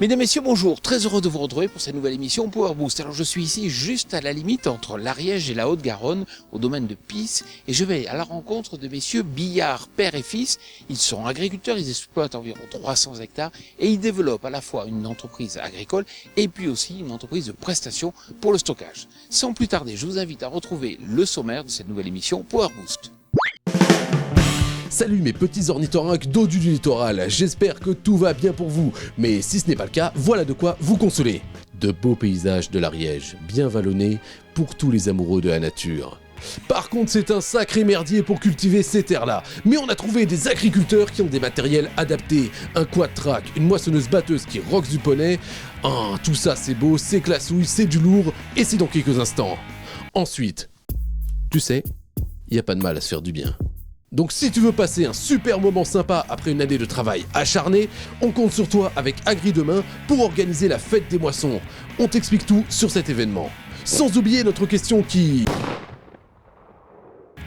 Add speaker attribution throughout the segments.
Speaker 1: Mesdames, Messieurs, bonjour. Très heureux de vous retrouver pour cette nouvelle émission Power Boost. Alors je suis ici juste à la limite entre l'Ariège et la Haute-Garonne, au domaine de Pisse, et je vais à la rencontre de messieurs Billard, père et fils. Ils sont agriculteurs, ils exploitent environ 300 hectares et ils développent à la fois une entreprise agricole et puis aussi une entreprise de prestation pour le stockage. Sans plus tarder, je vous invite à retrouver le sommaire de cette nouvelle émission Power Boost.
Speaker 2: Salut mes petits ornithorynques dodus du littoral, j'espère que tout va bien pour vous, mais si ce n'est pas le cas, voilà de quoi vous consoler. De beaux paysages de l'Ariège, bien vallonnés pour tous les amoureux de la nature. Par contre, c'est un sacré merdier pour cultiver ces terres-là, mais on a trouvé des agriculteurs qui ont des matériels adaptés, un quad-track, une moissonneuse batteuse qui roxe du poney. Tout ça c'est beau, c'est classouille, c'est du lourd, et c'est dans quelques instants. Ensuite, tu sais, y a pas de mal à se faire du bien. Donc si tu veux passer un super moment sympa après une année de travail acharné, on compte sur toi avec Agri Demain pour organiser la fête des moissons. On t'explique tout sur cet événement. Sans oublier notre question qui...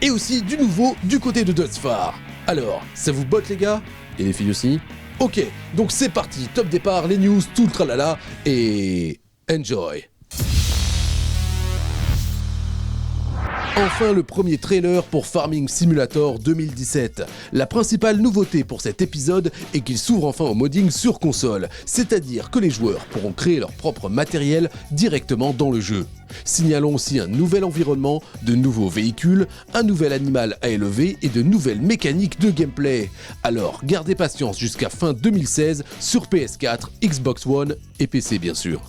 Speaker 2: Et aussi du nouveau du côté de Dustfar. Alors, ça vous botte les gars? Et les filles aussi? Ok, donc c'est parti, top départ, les news, tout le tralala, et... enjoy. Enfin le premier trailer pour Farming Simulator 2017. La principale nouveauté pour cet épisode est qu'il s'ouvre enfin au modding sur console, c'est-à-dire que les joueurs pourront créer leur propre matériel directement dans le jeu. Signalons aussi un nouvel environnement, de nouveaux véhicules, un nouvel animal à élever et de nouvelles mécaniques de gameplay. Alors gardez patience jusqu'à fin 2016 sur PS4, Xbox One et PC bien sûr.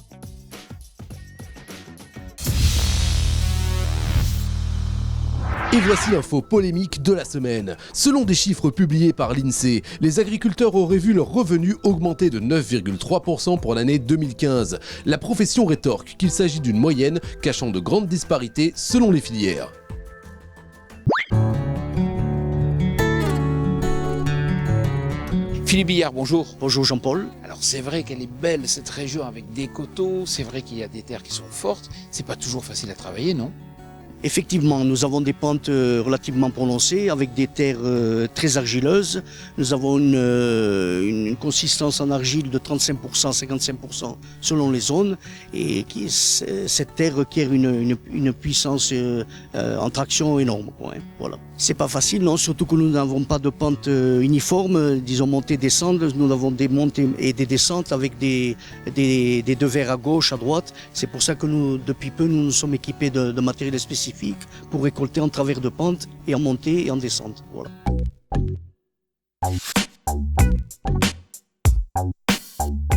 Speaker 2: Et voici l'info polémique de la semaine. Selon des chiffres publiés par l'INSEE, les agriculteurs auraient vu leurs revenus augmenter de 9,3% pour l'année 2015. La profession rétorque qu'il s'agit d'une moyenne cachant de grandes disparités selon les filières.
Speaker 1: Philippe Billard, bonjour.
Speaker 3: Bonjour Jean-Paul.
Speaker 1: Alors c'est vrai qu'elle est belle cette région avec des coteaux, c'est vrai qu'il y a des terres qui sont fortes, c'est pas toujours facile à travailler, non ?
Speaker 3: Effectivement, nous avons des pentes relativement prononcées avec des terres très argileuses. Nous avons une consistance en argile de 35%, 55% selon les zones. Et cette terre requiert une puissance en traction énorme. Voilà. C'est pas facile, non, surtout que nous n'avons pas de pente uniforme, disons montée-descente. Nous avons des montées et des descentes avec des devers à gauche, à droite. C'est pour ça que nous, depuis peu, nous sommes équipés de matériel spécifique pour récolter en travers de pente et en montée et en descente. Voilà.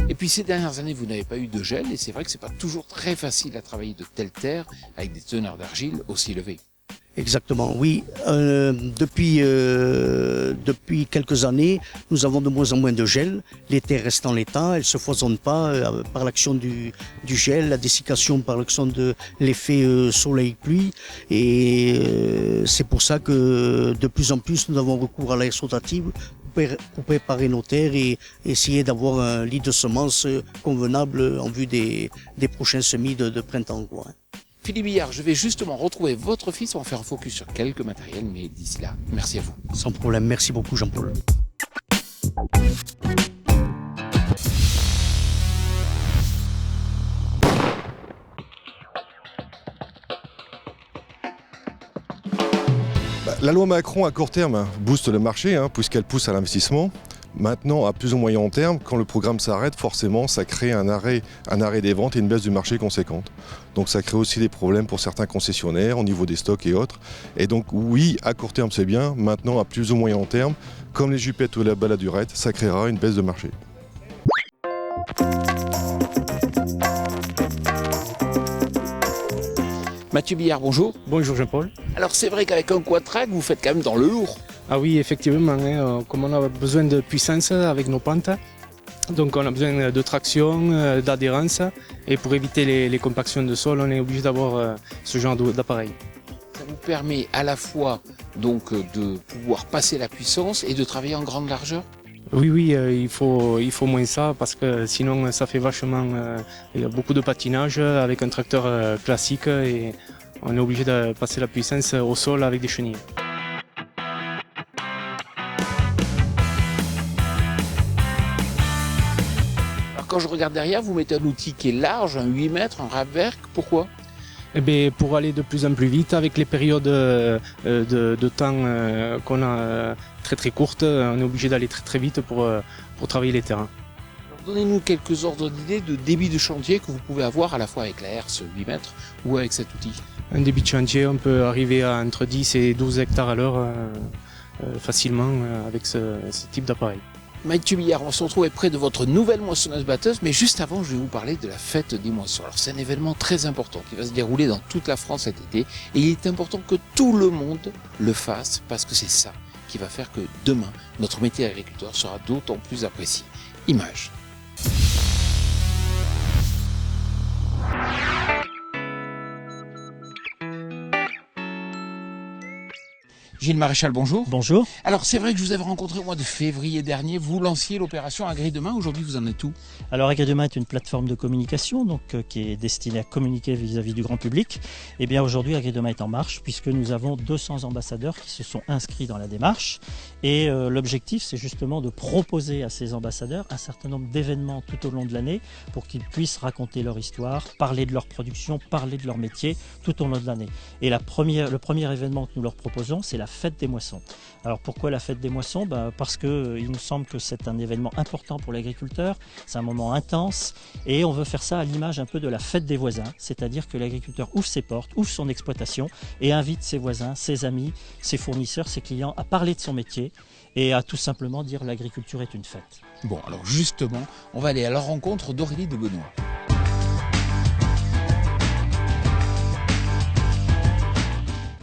Speaker 1: Et puis ces dernières années, vous n'avez pas eu de gel et c'est vrai que c'est pas toujours très facile à travailler de telles terres avec des teneurs d'argile aussi élevées.
Speaker 3: Exactement, oui. Depuis quelques années, nous avons de moins en moins de gel. Les terres restent en l'état, elles ne se foisonnent pas par l'action du gel, la dessiccation par l'action de l'effet soleil-pluie. Et c'est pour ça que de plus en plus, nous avons recours à l'air rotative pour préparer nos terres et essayer d'avoir un lit de semences convenable en vue des prochains semis de printemps, quoi.
Speaker 1: Philippe Billard, je vais justement retrouver votre fils, on va faire un focus sur quelques matériels, mais d'ici là, merci à vous.
Speaker 3: Sans problème, merci beaucoup Jean-Paul.
Speaker 4: La loi Macron à court terme booste le marché puisqu'elle pousse à l'investissement. Maintenant, à plus ou moyen terme, quand le programme s'arrête, forcément, ça crée un arrêt des ventes et une baisse du marché conséquente. Donc ça crée aussi des problèmes pour certains concessionnaires au niveau des stocks et autres. Et donc oui, à court terme c'est bien. Maintenant, à plus ou moyen terme, comme les jupettes ou la baladurette, ça créera une baisse de marché.
Speaker 1: Mathieu Billard, bonjour.
Speaker 5: Bonjour Jean-Paul.
Speaker 1: Alors c'est vrai qu'avec un quad-track, vous faites quand même dans le lourd.
Speaker 5: Ah oui, effectivement, comme on a besoin de puissance avec nos pentes, donc on a besoin de traction, d'adhérence, et pour éviter les compactions de sol, on est obligé d'avoir ce genre d'appareil.
Speaker 1: Ça vous permet à la fois donc de pouvoir passer la puissance et de travailler en grande largeur ?
Speaker 5: Oui, il faut moins ça parce que sinon ça fait vachement il y a beaucoup de patinage avec un tracteur classique et on est obligé de passer la puissance au sol avec des chenilles.
Speaker 1: quand je regarde derrière, vous mettez un outil qui est large, un 8 mètres, un Rabwerk. Pourquoi?
Speaker 5: Eh bien, pour aller de plus en plus vite, avec les périodes de temps qu'on a très très courtes, on est obligé d'aller très très vite pour travailler les terrains.
Speaker 1: Alors, donnez-nous quelques ordres d'idées de débit de chantier que vous pouvez avoir à la fois avec la herse 8 mètres ou avec cet outil.
Speaker 5: Un débit de chantier, on peut arriver à entre 10 et 12 hectares à l'heure facilement avec ce type d'appareil.
Speaker 1: Mathieu Billard, on se retrouve près de votre nouvelle moissonneuse-batteuse, mais juste avant, je vais vous parler de la fête des moissons. Alors, c'est un événement très important qui va se dérouler dans toute la France cet été, et il est important que tout le monde le fasse, parce que c'est ça qui va faire que demain, notre métier d'agriculteur sera d'autant plus apprécié. Image. Gilles Maréchal, bonjour.
Speaker 6: Bonjour.
Speaker 1: Alors c'est vrai que je vous avais rencontré au mois de février dernier, vous lanciez l'opération Agri Demain, aujourd'hui vous en êtes où?
Speaker 6: Alors Agri Demain est une plateforme de communication qui est destinée à communiquer vis-à-vis du grand public. Et bien aujourd'hui Agri Demain est en marche puisque nous avons 200 ambassadeurs qui se sont inscrits dans la démarche. Et l'objectif c'est justement de proposer à ces ambassadeurs un certain nombre d'événements tout au long de l'année pour qu'ils puissent raconter leur histoire, parler de leur production, parler de leur métier tout au long de l'année. Et le premier événement que nous leur proposons c'est la fête des moissons. Alors pourquoi la fête des moissons? Parce qu'il nous semble que c'est un événement important pour l'agriculteur, c'est un moment intense et on veut faire ça à l'image un peu de la fête des voisins, c'est-à-dire que l'agriculteur ouvre ses portes, ouvre son exploitation et invite ses voisins, ses amis, ses fournisseurs, ses clients à parler de son métier et à tout simplement dire l'agriculture est une fête.
Speaker 1: Bon, alors justement, on va aller à la rencontre d'Aurélie de Benoît.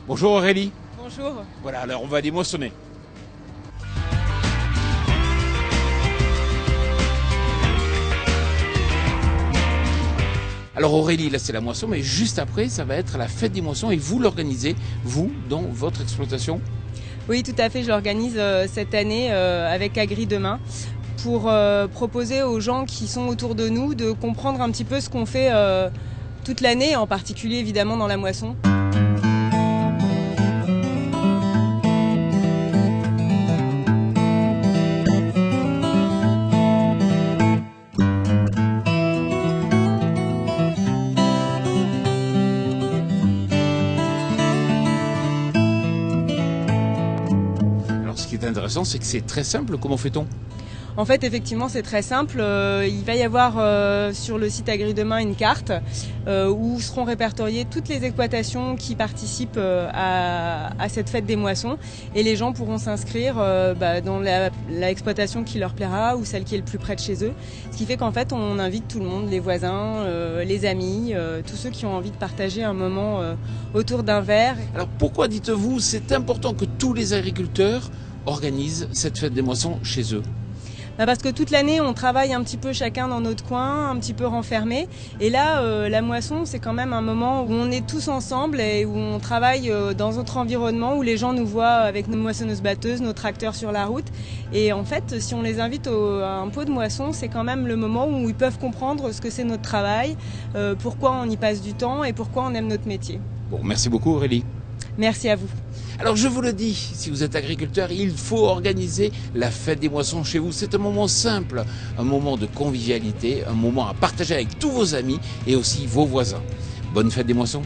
Speaker 1: Bonjour Aurélie.
Speaker 7: Bonjour.
Speaker 1: Voilà, alors on va aller moissonner. Alors Aurélie, là c'est la moisson, mais juste après, ça va être la fête des moissons et vous l'organisez, vous, dans votre exploitation?
Speaker 7: Oui, tout à fait, je l'organise cette année avec Agri Demain pour proposer aux gens qui sont autour de nous de comprendre un petit peu ce qu'on fait toute l'année, en particulier évidemment dans la moisson.
Speaker 1: Ce qui est intéressant, c'est que c'est très simple. Comment fait-on?
Speaker 7: En fait, effectivement, c'est très simple. Il va y avoir sur le site Agri Demain une carte où seront répertoriées toutes les exploitations qui participent à cette fête des moissons. Et les gens pourront s'inscrire dans la exploitation qui leur plaira ou celle qui est le plus près de chez eux. Ce qui fait qu'en fait, on invite tout le monde, les voisins, les amis, tous ceux qui ont envie de partager un moment autour d'un verre.
Speaker 1: Alors pourquoi, dites-vous, c'est important que tous les agriculteurs organisent cette fête des moissons chez eux?
Speaker 7: Parce que toute l'année, on travaille un petit peu chacun dans notre coin, un petit peu renfermé. Et là, la moisson, c'est quand même un moment où on est tous ensemble et où on travaille dans notre environnement, où les gens nous voient avec nos moissonneuses-batteuses, nos tracteurs sur la route. Et en fait, si on les invite à un pot de moisson, c'est quand même le moment où ils peuvent comprendre ce que c'est notre travail, pourquoi on y passe du temps et pourquoi on aime notre métier.
Speaker 1: Bon, merci beaucoup Aurélie.
Speaker 7: Merci à vous.
Speaker 1: Alors je vous le dis, si vous êtes agriculteur, il faut organiser la fête des moissons chez vous. C'est un moment simple, un moment de convivialité, un moment à partager avec tous vos amis et aussi vos voisins. Bonne fête des moissons.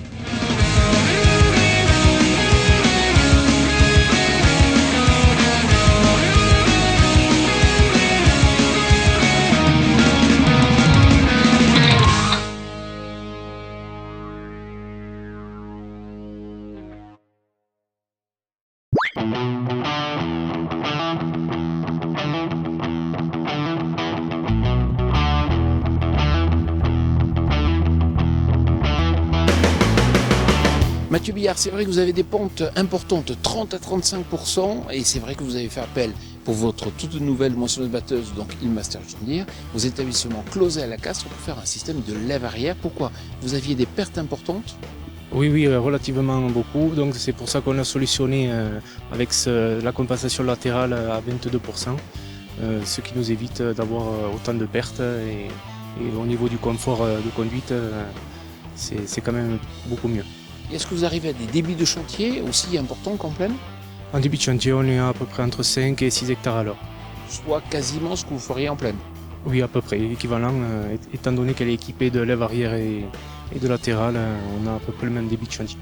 Speaker 1: Mathieu Billard, c'est vrai que vous avez des pentes importantes, 30 à 35%, et c'est vrai que vous avez fait appel pour votre toute nouvelle moissonneuse-batteuse, donc Ilmaster John Deere, aux établissements closés à la Castres pour faire un système de lève arrière. Pourquoi? Vous aviez des pertes importantes?
Speaker 5: Oui, relativement beaucoup. Donc c'est pour ça qu'on a solutionné avec la compensation latérale à 22%, ce qui nous évite d'avoir autant de pertes. Et au niveau du confort de conduite, c'est quand même beaucoup mieux.
Speaker 1: Est-ce que vous arrivez à des débits de chantier aussi importants qu'en plaine?
Speaker 5: En début de chantier, on est à peu près entre 5 et 6 hectares à l'heure.
Speaker 1: Soit quasiment ce que vous feriez en plaine.
Speaker 5: Oui, à peu près, équivalent, étant donné qu'elle est équipée de lèvres arrière et de latéral, on a à peu près le même débit de chantier.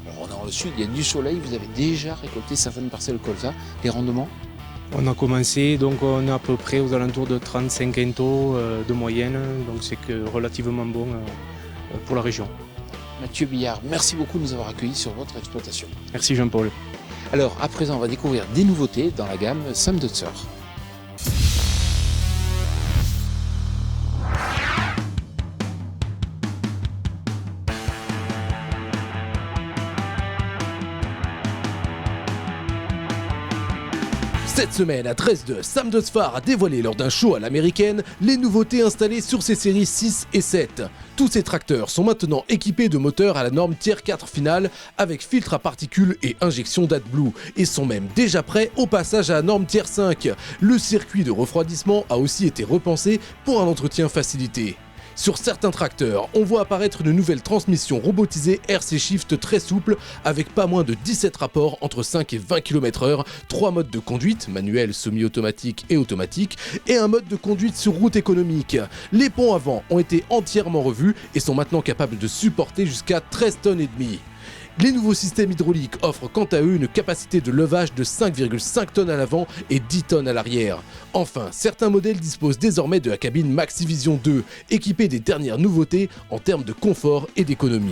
Speaker 1: Alors on est dans le sud, il y a du soleil, vous avez déjà récolté certaines parcelles colza. Les rendements?
Speaker 5: On a commencé, donc on est à peu près aux alentours de 35 quintaux de moyenne, donc c'est que relativement bon pour la région.
Speaker 1: Mathieu Billard, merci beaucoup de nous avoir accueillis sur votre exploitation.
Speaker 5: Merci Jean-Paul.
Speaker 1: Alors à présent, on va découvrir des nouveautés dans la gamme Sam Dutzer.
Speaker 2: Cette semaine à Dresde, Sam Dutzer a dévoilé lors d'un show à l'américaine les nouveautés installées sur ses séries 6 et 7. Tous ces tracteurs sont maintenant équipés de moteurs à la norme Tier 4 finale avec filtre à particules et injection d'AdBlue et sont même déjà prêts au passage à la norme Tier 5. Le circuit de refroidissement a aussi été repensé pour un entretien facilité. Sur certains tracteurs, on voit apparaître une nouvelle transmission robotisée RC Shift très souple avec pas moins de 17 rapports entre 5 et 20 km/h, 3 modes de conduite, manuel, semi-automatique et automatique, et un mode de conduite sur route économique. Les ponts avant ont été entièrement revus et sont maintenant capables de supporter jusqu'à 13 tonnes et demie. Les nouveaux systèmes hydrauliques offrent quant à eux une capacité de levage de 5,5 tonnes à l'avant et 10 tonnes à l'arrière. Enfin, certains modèles disposent désormais de la cabine Maxivision 2, équipée des dernières nouveautés en termes de confort et d'économie.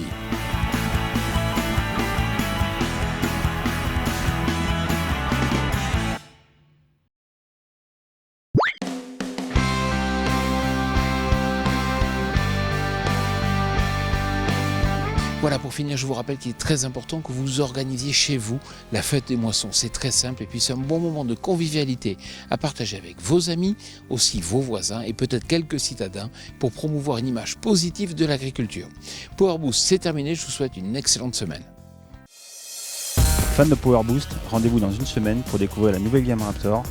Speaker 1: Voilà, pour finir, je vous rappelle qu'il est très important que vous organisiez chez vous la fête des moissons. C'est très simple et puis c'est un bon moment de convivialité à partager avec vos amis, aussi vos voisins et peut-être quelques citadins pour promouvoir une image positive de l'agriculture. Power Boost, c'est terminé, je vous souhaite une excellente semaine.
Speaker 8: Fans de Power Boost, rendez-vous dans une semaine pour découvrir la nouvelle gamme Raptor